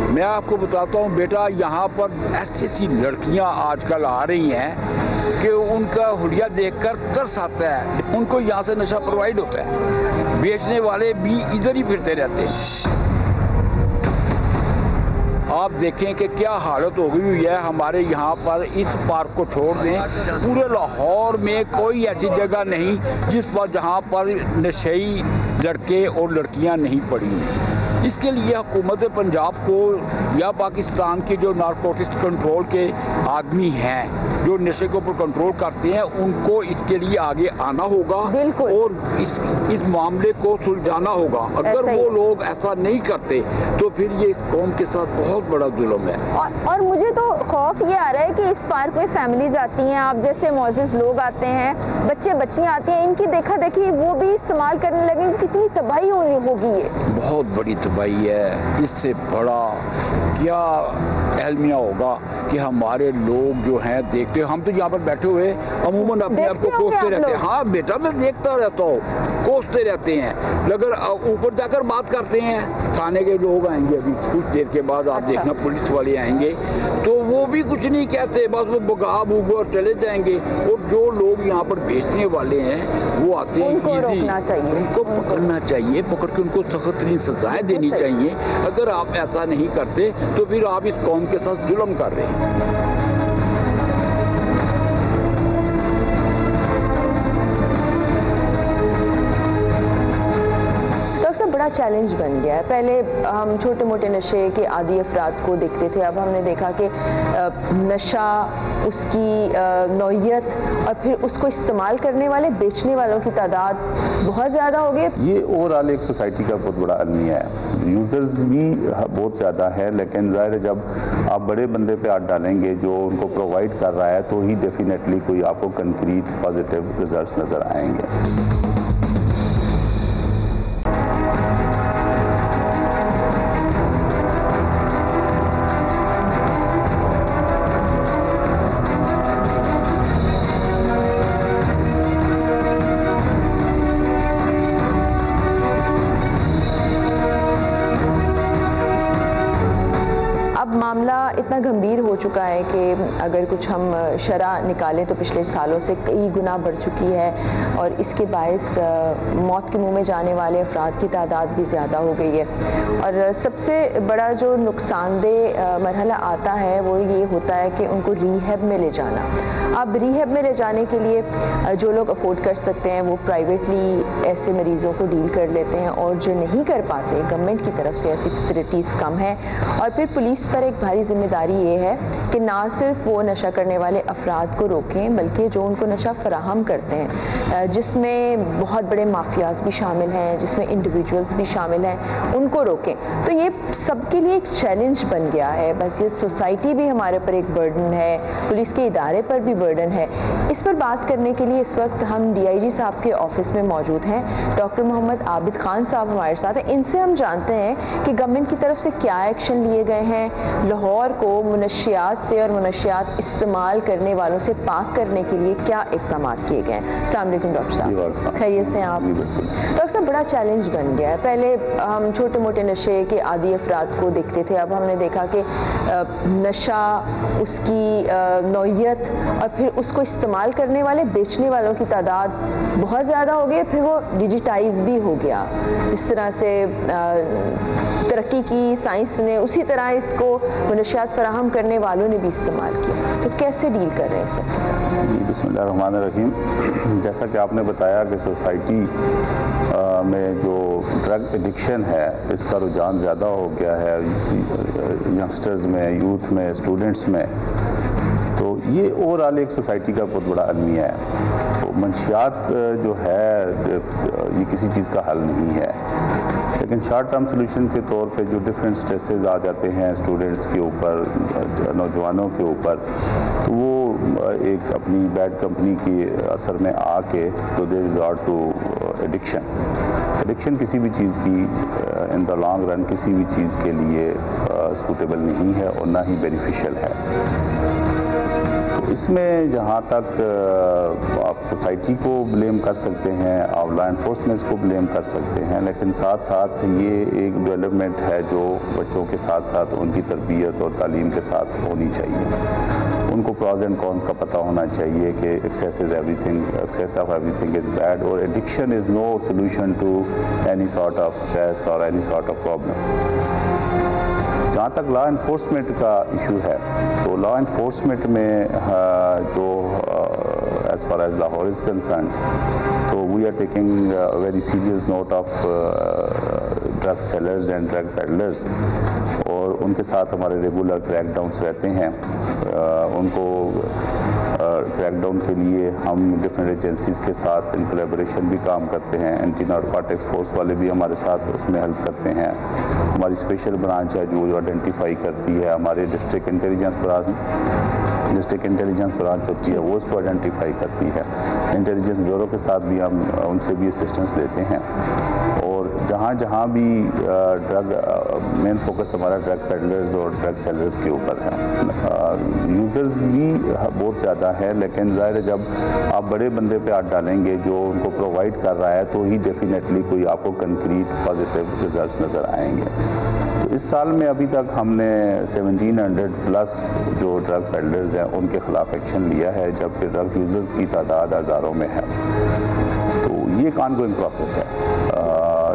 I: मैं आपको बताता हूँ बेटा, यहाँ पर ऐसी लड़कियाँ आजकल आ रही हैं कि उनका हुलिया देखकर तरस आता है। उनको यहाँ से नशा प्रोवाइड होता है, बेचने वाले भी इधर ही फिरते रहते हैं। आप देखें कि क्या हालत हो गई हुई है हमारे यहाँ पर। इस पार्क को छोड़ दें, पूरे लाहौर में कोई ऐसी जगह नहीं जिस पर जहाँ पर नशेई लड़के और लड़कियाँ नहीं पड़ी। इसके लिए हुकूमत पंजाब को या पाकिस्तान के जो नारकोटिक्स कंट्रोल के आदमी हैं जो नशे के ऊपर कंट्रोल करते हैं उनको इसके लिए आगे आना होगा और इस मामले को सुलझाना होगा। अगर वो लोग ऐसा नहीं करते तो फिर ये इस कौम के साथ बहुत बड़ा जुल्म है।
A: और मुझे तो खौफ ये आ रहा है कि इस पार्क में फैमिलीज आती हैं, आप जैसे मौजूद लोग आते हैं, बच्चे बच्चियाँ आती हैं, इनकी देखा देखी वो भी इस्तेमाल करने लगे, कितनी तबाही होगी ये।
I: बहुत बड़ी तबाही है, इससे बड़ा क्या अलमिया होगा कि हमारे लोग जो हैं देखते, हम तो यहाँ पर बैठे हुए अमूमन अपने आप को कोसते रहते हैं। हाँ बेटा मैं देखता रहता हूँ, कोसते रहते हैं, अगर ऊपर जाकर बात करते हैं थाने के लोग आएंगे अभी कुछ देर के बाद, आप देखना पुलिस वाले आएंगे तो वो भी कुछ नहीं कहते, बस वो बगा भूग और चले जाएंगे। और जो लोग यहाँ पर बेचने वाले हैं वो आते हैं इजी, उनको पकड़ना चाहिए, पकड़ के उनको सख्त तरीन सजाएं देनी चाहिए। अगर आप ऐसा नहीं करते तो फिर आप इस कौम के साथ जुल्म कर रहे हैं।
A: बड़ा चैलेंज बन गया है। पहले हम छोटे मोटे नशे के आदी अफराद को देखते थे, अब हमने देखा कि नशा, उसकी नौइयत और फिर उसको इस्तेमाल करने वाले बेचने वालों की तादाद बहुत ज़्यादा हो गई।
J: ये ओवरऑल एक सोसाइटी का बहुत बड़ा अलमिया है। यूज़र्स भी बहुत ज़्यादा है, लेकिन ज़ाहिर है जब आप बड़े बंदे पे हाथ डालेंगे जो उनको प्रोवाइड कर रहा है तो ही डेफिनेटली कोई आपको कंक्रीट पॉजिटिव रिजल्ट्स नज़र आएंगे।
A: मामला इतना गंभीर हो चुका है कि अगर कुछ हम शरह निकालें तो पिछले सालों से कई गुना बढ़ चुकी है और इसके बायस मौत के मुंह में जाने वाले अफराद की तादाद भी ज़्यादा हो गई है। और सबसे बड़ा जो नुकसानदेह मरहला आता है वो ये होता है कि उनको रीहैब में ले जाना। अब रीहैब में ले जाने के लिए जो लोग अफोर्ड कर सकते हैं वो प्राइवेटली ऐसे मरीज़ों को डील कर लेते हैं, और जो नहीं कर पाते गवर्नमेंट की तरफ से ऐसी फैसिलिटीज़ कम हैं। और फिर पुलिस पर एक भारी जिम्मेदारी ये है कि ना सिर्फ वो नशा करने वाले अफराद को रोकें बल्कि जो उनको नशा फराहम करते हैं, जिसमें बहुत बड़े माफियाज भी शामिल हैं, जिसमें इंडिविजुअल्स भी शामिल हैं, उनको रोकें। तो ये सबके लिए एक चैलेंज बन गया है। बस ये सोसाइटी भी हमारे पर एक बर्डन है, पुलिस के इदारे पर भी बर्डन है। इस पर बात करने के लिए इस वक्त हम DIG साहब के ऑफिस में मौजूद हैं। डॉक्टर मोहम्मद आबिद खान साहब हमारे साथ हैं। इनसे हम जानते हैं कि गवर्नमेंट की तरफ से क्या एक्शन लिए गए हैं, लाहौर को मुनशियात से और मुनशियात इस्तेमाल करने वालों से पाक करने के लिए क्या इक़दाम किए गए हैं। अस्सलाम वालेकुम डॉक्टर साहब, खैरियत से आप? डॉक्टर साहब बड़ा चैलेंज बन गया है। पहले हम छोटे मोटे नशे के आदी अफराद को देखते थे, अब हमने देखा कि नशा, उसकी नौइयत और फिर उसको इस्तेमाल करने वाले बेचने वालों की तादाद बहुत ज़्यादा हो गई। फिर वो डिजिटाइज भी हो गया। इस तरह से तरक्की की साइंस ने, उसी तरह इसको मुनशियात फराहम करने वालों ने भी इस्तेमाल किया। तो कैसे डील कर रहे हैं सबके साथ?
J: जी बिस्मिल्लाहिर्रहमानिर्रहीम। जैसा कि आपने बताया कि सोसाइटी में जो ड्रग एडिक्शन है इसका रुझान ज़्यादा हो गया है यंगस्टर्स में, यूथ में, स्टूडेंट्स में, तो ये ओवरऑल एक सोसाइटी का बहुत बड़ा अलमिया है। तो मंशियात जो है ये किसी चीज़ का हल नहीं है, लेकिन शॉर्ट टर्म सोल्यूशन के तौर पे जो डिफरेंट स्ट्रेसेस आ जाते हैं स्टूडेंट्स के ऊपर, नौजवानों के ऊपर, तो वो एक अपनी बैड कंपनी के असर में आके तो दे रिजॉर्ट टू एडिक्शन किसी भी चीज़ की इन द लॉन्ग रन किसी भी चीज़ के लिए सूटेबल नहीं है और ना ही बेनिफिशियल है। इसमें जहाँ तक आप सोसाइटी को ब्लेम कर सकते हैं, आप लॉ एनफोर्समेंट को ब्लेम कर सकते हैं, लेकिन साथ साथ ये एक डेवलपमेंट है जो बच्चों के साथ साथ उनकी तरबियत और तालीम के साथ होनी चाहिए। उनको प्रॉज एंड कॉन्स का पता होना चाहिए कि excess of everything is bad और addiction is no solution to any sort of stress और एनी सॉर्ट ऑफ प्रॉब्लम। जहाँ तक लॉ एनफोर्समेंट का इशू है तो लॉ एनफोर्समेंट में जो as far as Lahore is concern, तो we are taking very serious note of drug sellers and drug peddlers, और उनके साथ हमारे रेगुलर क्रैकडाउन्स रहते हैं। उनको क्रैकडाउन के लिए हम डिफरेंट एजेंसीज़ के साथ इन कोलैबोरेशन भी काम करते हैं। एंटी नारकोटिक्स फोर्स वाले भी हमारे साथ उसमें हेल्प करते हैं। हमारी स्पेशल ब्रांच है जो आइडेंटिफाई करती है, हमारे डिस्ट्रिक्ट इंटेलिजेंस ब्रांच होती है, वो उसको आइडेंटिफाई करती है। इंटेलिजेंस ब्यूरो के साथ भी हम उनसे भी असिस्टेंस लेते हैं। और जहाँ भी मेन फोकस हमारा ड्रग पेडलर्स और ड्रग सेलर्स के ऊपर है। यूज़र्स भी बहुत ज़्यादा है, लेकिन ज़ाहिर है जब आप बड़े बंदे पे हाथ डालेंगे जो उनको प्रोवाइड कर रहा है, तो ही डेफिनेटली कोई आपको कंक्रीट पॉजिटिव रिजल्ट्स नज़र आएंगे। तो इस साल में अभी तक हमने 1700 प्लस जो ड्रग पेडलर्स हैं उनके ख़िलाफ़ एक्शन लिया है, जबकि ड्रग यूज़र्स की तादाद हज़ारों में है। तो ये एक ऑनगोइंग प्रोसेस है।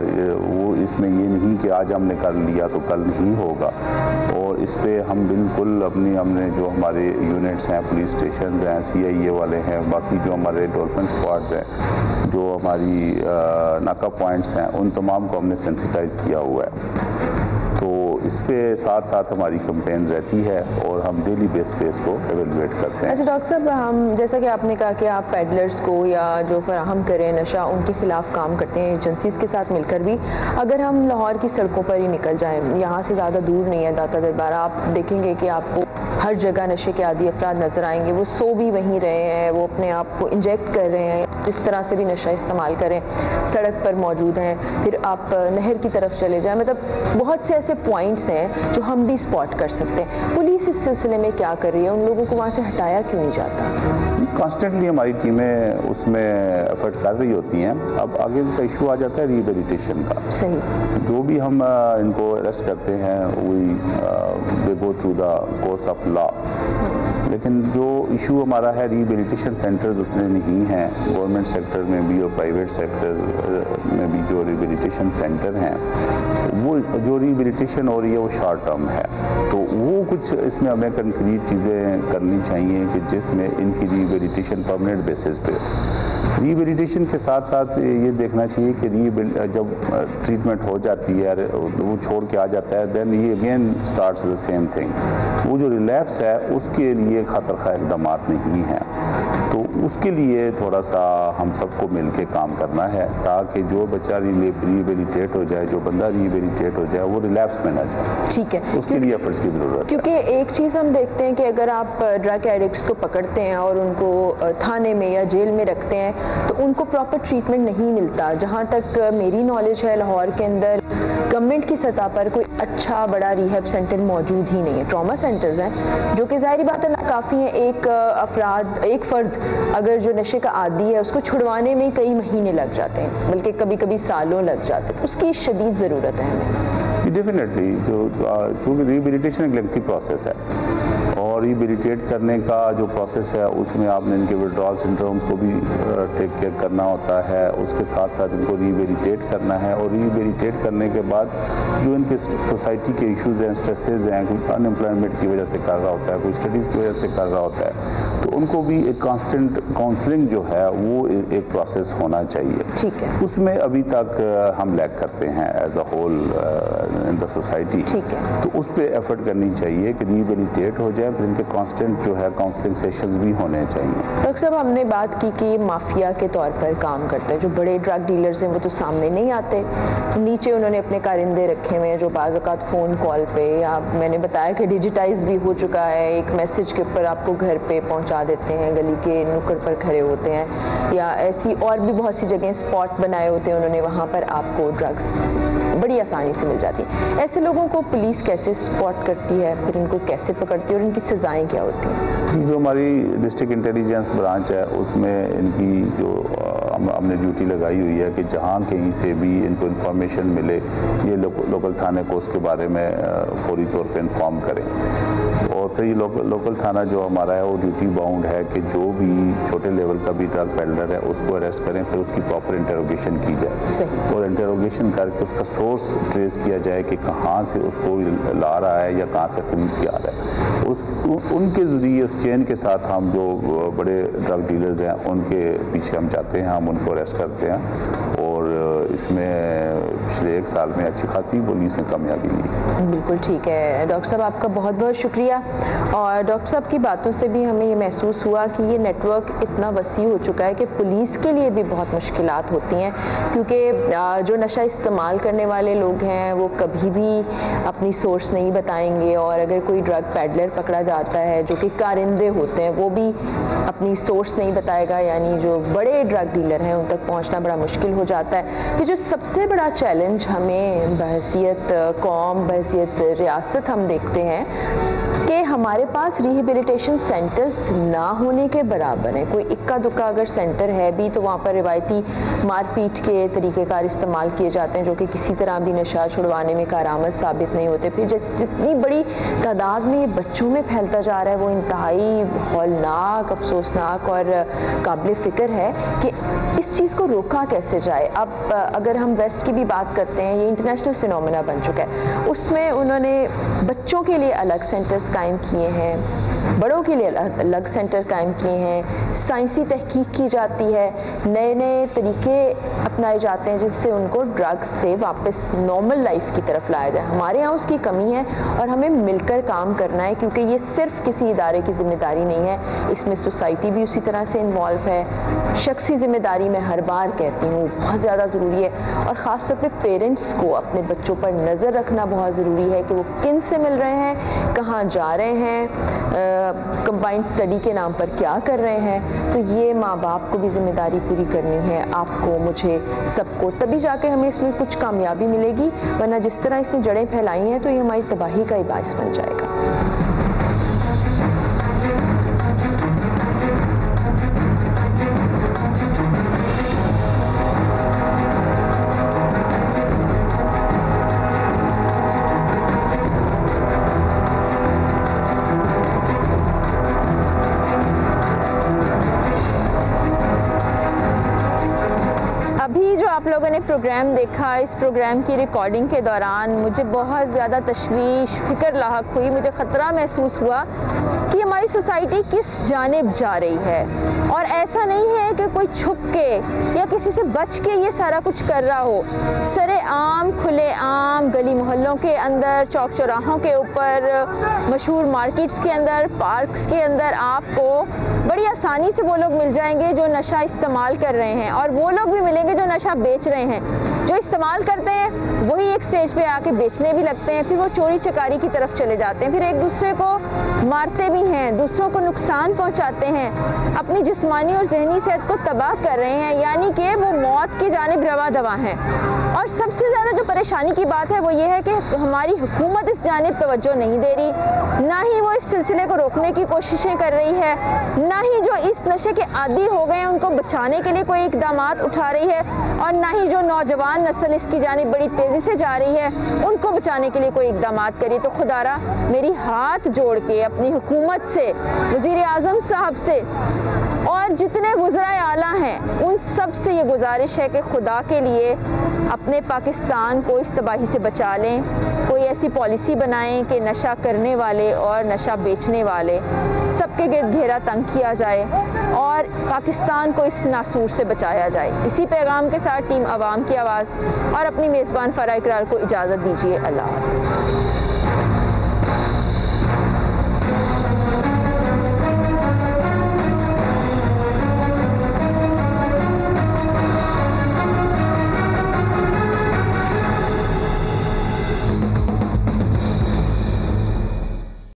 J: वो इसमें ये नहीं कि आज हमने कर लिया तो कल नहीं होगा, और इस पे हम बिल्कुल हमने जो हमारे यूनिट्स हैं, पुलिस स्टेशन हैं, CIA वाले हैं, बाकी जो हमारे डॉल्फिन स्क्वाड्स हैं, जो हमारी नाका पॉइंट्स हैं, उन तमाम को हमने सेंसिटाइज़ किया हुआ है। तो इस पे साथ साथ हमारी कंपेन रहती है और हम डेली बेस पे इसको एवेलुएट करते हैं।
A: अच्छा डॉक्टर साहब, हम जैसा कि आपने कहा कि आप पेडलर्स को या जो फराहम करें नशा, उनके खिलाफ काम करते हैं एजेंसीज़ के साथ मिलकर भी। अगर हम लाहौर की सड़कों पर ही निकल जाएं, यहाँ से ज़्यादा दूर नहीं है दाता दरबार, आप देखेंगे कि आपको हर जगह नशे के आदी अफराद नज़र आएंगे। वो सो भी वहीं रहे हैं, वो अपने आप को इंजेक्ट कर रहे हैं, जिस तरह से भी नशा इस्तेमाल करें, सड़क पर मौजूद हैं। फिर आप नहर की तरफ चले जाएं, मतलब बहुत से ऐसे पॉइंट्स हैं जो हम भी स्पॉट कर सकते हैं। पुलिस इस सिलसिले में क्या कर रही है? उन लोगों को वहाँ से हटाया क्यों नहीं जाता?
J: कॉन्स्टेंटली हमारी टीमें उसमें एफर्ट कर रही होती हैं। अब आगे का इशू आ जाता है रिहेबिलिटेशन का।
A: सही।
J: जो भी हम इनको अरेस्ट करते हैं, we go through the course of law, लेकिन जो इशू हमारा है रिहेबिलिटेशन सेंटर्स उतने नहीं हैं। गवर्नमेंट सेक्टर में भी और प्राइवेट सेक्टर में भी जो रिहेबिलिटेशन सेंटर हैं, वो जो रिहेबिलिटेशन हो रही है वो शॉर्ट टर्म है। तो वो कुछ इसमें हमें कंक्रीट चीज़ें करनी चाहिए कि जिसमें इनकी रिहेबिलिटेशन परमानेंट बेसिस पे। रिहेबिलिटेशन के साथ साथ ये देखना चाहिए कि जब ट्रीटमेंट हो जाती है, वो छोड़ के आ जाता है, देन ये again starts the same thing. वो जो रिलैप्स है उसके लिए खतर खा इकदाम नहीं हैं। तो उसके लिए थोड़ा सा हम सबको मिल के काम करना है, ताकि जो बच्चा रिहेबिलिटेट हो जाए, जो बंदा रिहेबिलिटेट हो जाए, वो रिलैप्स में ना जाए।
A: ठीक है,
J: उसके लिए एफर्ट्स की ज़रूरत है।
A: क्योंकि एक चीज़ हम देखते हैं कि अगर आप ड्रग एडिक्ट्स को पकड़ते हैं और उनको थाने में या जेल में रखते हैं, तो उनको प्रॉपर ट्रीटमेंट नहीं मिलता। जहाँ तक मेरी नॉलेज है, लाहौर के अंदर गवर्नमेंट की सतह पर कोई अच्छा बड़ा रिहैब सेंटर मौजूद ही नहीं है। ट्रॉमा सेंटर्स हैं जो कि ज़ाहिर बात है ना काफ़ी हैं। एक फ़र्द अगर जो नशे का आदी है, उसको छुड़वाने में कई महीने लग जाते हैं, बल्कि कभी कभी सालों लग जाते हैं। उसकी शदीद ज़रूरत है हमें।
J: डेफिनेटली, चूँकि रिहेबिलिटेशन एक लेंथी प्रोसेस है, और रिहेबिलिटेट करने का जो प्रोसेस है उसमें आपने इनके विड्रॉल सिंड्रोम्स को भी टेक केयर करना होता है। उसके साथ साथ इनको रिहेबिलिटेट करना है, और रिहेबिलिटेट करने के बाद जो इनके सोसाइटी के इश्यूज़ हैं, स्ट्रेसेस हैं, कोई अनएम्प्लॉयमेंट की वजह से कर रहा होता है, कोई स्टडीज़ की वजह से कर रहा होता है, तो उनको भी एक कांस्टेंट काउंसलिंग जो है वो एक प्रोसेस होना चाहिए।
A: ठीक है।
J: उसमें अभी तक हम लैक करते हैं as a whole in the society.
A: ठीक है।
J: तो उस पर एफर्ट करनी चाहिए कि रिहेबिलिटेट हो जाए, फिर इनके कांस्टेंट जो है काउंसलिंग सेशंस भी होने चाहिए।
A: डॉक्टर साहब, हमने बात की कि माफिया के तौर पर काम करते हैं। जो बड़े ड्रग डीलर्स हैं वो तो सामने नहीं आते, नीचे उन्होंने अपने कारिंदे रखे हुए हैं जो बाज़ औक़ात फ़ोन कॉल पे, या मैंने बताया कि डिजिटाइज भी हो चुका है, एक मैसेज के ऊपर आपको घर पे पहुंचा देते हैं, गली के नुक्कड़ पर खड़े होते हैं, या ऐसी और भी बहुत सी जगह स्पॉट बनाए होते हैं उन्होंने, वहाँ पर आपको ड्रग्स बड़ी आसानी से मिल जाती है। ऐसे लोगों को पुलिस कैसे स्पॉट करती है, फिर इनको कैसे पकड़ती है और इनकी सज़ाएँ क्या होती हैं?
J: जो हमारी डिस्ट्रिक्ट इंटेलिजेंस ब्रांच है उसमें इनकी जो हमने ड्यूटी लगाई हुई है कि जहाँ कहीं से भी इनको इन्फॉर्मेशन मिले, ये लोकल थाने को उसके बारे में फौरी तौर पे इन्फॉर्म करें। और फिर ये लोकल थाना जो हमारा है वो ड्यूटी बाउंड है कि जो भी छोटे लेवल का भी ड्रग पेडलर है उसको अरेस्ट करें, फिर उसकी प्रॉपर इंटरोगेशन की जाए, और इंटरोगेशन करके उसका सोर्स ट्रेस किया जाए कि कहाँ से उसको ला रहा है या कहाँ से खरीद के आ रहा है। उनके ज़रिए उस चेन के साथ हम जो बड़े ड्रग डीलर्स हैं उनके पीछे हम जाते हैं, हम उनको अरेस्ट करते हैं, और इसमें पिछले 1 साल में अच्छी खासी पुलिस ने कामयाबी ली।
A: बिल्कुल ठीक है डॉक्टर साहब, आपका बहुत बहुत शुक्रिया। और डॉक्टर साहब की बातों से भी हमें ये महसूस हुआ कि ये नेटवर्क इतना वसी हो चुका है कि पुलिस के लिए भी बहुत मुश्किलात होती हैं, क्योंकि जो नशा इस्तेमाल करने वाले लोग हैं वो कभी भी अपनी सोर्स नहीं बताएंगे, और अगर कोई ड्रग पैडलर पकड़ा जाता है जो कि कारिंदे होते हैं वो भी अपनी सोर्स नहीं बताएगा, यानी जो बड़े ड्रग डीलर हैं उन तक पहुंचना बड़ा मुश्किल हो जाता है। तो जो सबसे बड़ा चैलेंज हमें बहैसियत कौम, बहैसियत रियासत हम देखते हैं कि हमारे पास रिहेबिलिटेशन सेंटर्स ना होने के बराबर हैं। कोई इक्का दुक्का अगर सेंटर है भी तो वहाँ पर रिवायती मारपीट के तरीक़ेकार इस्तेमाल किए जाते हैं जो कि किसी तरह भी नशा छुड़वाने में कारआमद साबित नहीं होते। फिर जितनी बड़ी तादाद में ये बच्चों में फैलता जा रहा है वो इंतहाई हौलनाक, अफसोसनाक और काबिल फ़िक्र है कि इस चीज़ को रोका कैसे जाए। अब अगर हम वेस्ट की भी बात करते हैं, ये इंटरनेशनल फिनोमेना बन चुका है। उसमें उन्होंने बच्चों के लिए अलग सेंटर्स कायम किए हैं, बड़ों के लिए अलग सेंटर कायम किए हैं, साइंसी तहकीक की जाती है, नए नए तरीके अपनाए जाते हैं जिससे उनको ड्रग्स से वापस नॉर्मल लाइफ की तरफ लाया जाए। हमारे यहाँ उसकी कमी है और हमें मिलकर काम करना है, क्योंकि ये सिर्फ किसी इदारे की जिम्मेदारी नहीं है, इसमें सोसाइटी भी उसी तरह से इन्वॉल्व है। शख्सी जिम्मेदारी मैं हर बार कहती हूँ बहुत ज़्यादा ज़रूरी है, और ख़ास तौर पे पेरेंट्स को अपने बच्चों पर नज़र रखना बहुत ज़रूरी है कि वो किन से मिल रहे हैं, कहाँ जा रहे हैं, कंबाइंड स्टडी के नाम पर क्या कर रहे हैं। तो ये माँ बाप को भी जिम्मेदारी पूरी करनी है, आपको, मुझे, सबको, तभी जाके हमें इसमें कुछ कामयाबी मिलेगी, वरना जिस तरह इसने जड़ें फैलाई हैं तो ये हमारी तबाही का ही बायस बन जाएगा। आप लोगों ने प्रोग्राम देखा, इस प्रोग्राम की रिकॉर्डिंग के दौरान मुझे बहुत ज़्यादा तशवीश, फ़िक्र लाहक हुई। मुझे ख़तरा महसूस हुआ कि हमारी सोसाइटी किस जानिब जा रही है, और ऐसा नहीं है कि कोई छुप के या किसी से बच के ये सारा कुछ कर रहा हो। सरे आम, खुले आम, गली मोहल्लों के अंदर, चौक चौराहों के ऊपर, मशहूर मार्केट्स के अंदर, पार्क्स के अंदर आपको बड़ी आसानी से वो लोग मिल जाएंगे जो नशा इस्तेमाल कर रहे हैं, और वो लोग भी मिलेंगे जो नशा बेच रहे हैं। जो इस्तेमाल करते हैं वही एक स्टेज पे आके बेचने भी लगते हैं, फिर वो चोरी चकारी की तरफ चले जाते हैं, फिर एक दूसरे को मारते भी हैं, दूसरों को नुकसान पहुंचाते हैं, अपनी जिस्मानी और जहनी सेहत को तबाह कर रहे हैं, यानी कि वो मौत की जानिब रवा दवा हैं। और सबसे ज़्यादा जो परेशानी की बात है वो ये है कि हमारी हुकूमत इस जानिब तवज्जो नहीं दे रही, ना ही वो इस सिलसिले को रोकने की कोशिशें कर रही है, ना ही जो इस नशे के आदी हो गए हैं उनको बचाने के लिए कोई इक़दामात उठा रही है, और ना ही जो नौजवान नस्ल इसकी जानिब बड़ी तेज़ी से जा रही है उनको बचाने के लिए कोई इक़दामात करिए। तो खुदारा मेरी हाथ जोड़ के अपनी हुकूमत से, वज़ीर आज़म साहब से और जितने वज़राए आला हैं उन सब से ये गुजारिश है कि खुदा के लिए अपने पाकिस्तान को इस तबाही से बचा लें। कोई ऐसी पॉलिसी बनाएं कि नशा करने वाले और नशा बेचने वाले सबके गिर्द घेरा तंग किया जाए और पाकिस्तान को इस नासूर से बचाया जाए। इसी पैगाम के साथ टीम आवाम की आवाज़ और अपनी मेज़बान फ़राह इकरार को इजाज़त दीजिए। अल्लाह हाफ़िज़।